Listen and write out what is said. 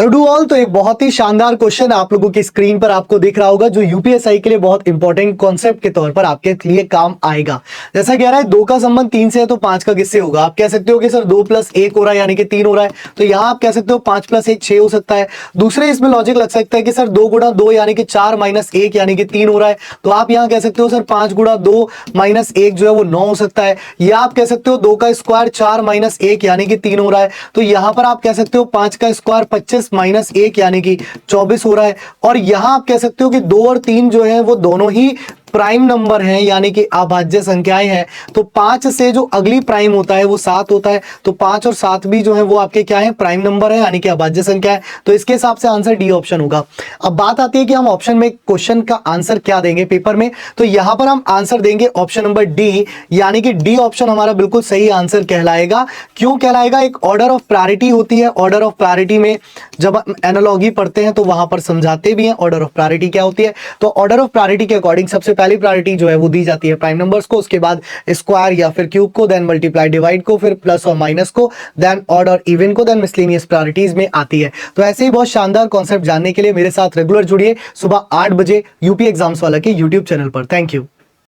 Do all तो एक बहुत ही शानदार क्वेश्चन आप लोगों की स्क्रीन पर आपको दिख रहा होगा, जो यूपीएसआई के लिए बहुत इंपॉर्टेंट कॉन्सेप्ट के तौर पर आपके लिए काम आएगा। जैसा कह रहा है 2 का संबंध 3 से है तो 5 का किससे होगा। आप कह सकते हो कि सर 2 + 1 हो रहा है यानी कि 3 हो रहा है, तो यहां आप कह सकते हो 5 + 1 6 हो सकता है। दूसरे इसमें लॉजिक लग सकता है कि सर 2 × 2 यानी कि 4 - 1 यानी कि 3 हो रहा है, तो आप यहां कह सकते हो सर 5 × 2 - 1 जो है वो 9 हो सकता है। या आप कह सकते हो 2 का स्क्वायर 4 - 1 यानी कि 3 हो रहा है, तो यहां पर आप कह सकते हो 5 का स्क्वायर 25 - 1 यानी कि 24 हो रहा है। और यहां आप कह सकते हो कि 2 और 3 जो है वो दोनों ही प्राइम नंबर हैं यानी कि अभाज्य संख्याएं हैं। तो 5 से जो अगली प्राइम होता है वो 7 होता है, तो 5 और 7 भी जो है वो आपके क्या है, प्राइम नंबर है यानी कि अभाज्य संख्या है। तो इसके हिसाब से आंसर डी ऑप्शन होगा। अब बात आती है कि हम ऑप्शन में क्वेश्चन का आंसर क्या देंगे पेपर में, तो यहां पर हम आंसर देंगे ऑप्शन नंबर डी, यानी कि डी ऑप्शन हमारा बिल्कुल सही आंसर कहलाएगा। क्यों कहलाएगा? एक ऑर्डर ऑफ प्रायोरिटी होती है, ऑर्डर ऑफ प्रायोरिटी में जब हम एनालॉजी पढ़ते हैं तो वहां पर समझाते भी हैं ऑर्डर ऑफ प्रायोरिटी क्या होती है। तो ऑर्डर ऑफ प्रायोरिटी के अकॉर्डिंग सबसे पहली प्रायोरिटी जो है वो दी जाती है प्राइम नंबर्स को, उसके बाद स्क्वायर या फिर क्यूब को, देन मल्टीप्लाई डिवाइड को, फिर प्लस और माइनस को, देन ऑड और इवन को, देन मिसलेनियस प्रायोरिटीज में आती है। तो ऐसे ही बहुत शानदार कॉन्सेप्ट जानने के लिए मेरे साथ रेगुलर जुड़िए सुबह 8 बजे यूपी एग्जाम्स वाला के यूट्यूब चैनल पर। Thank you.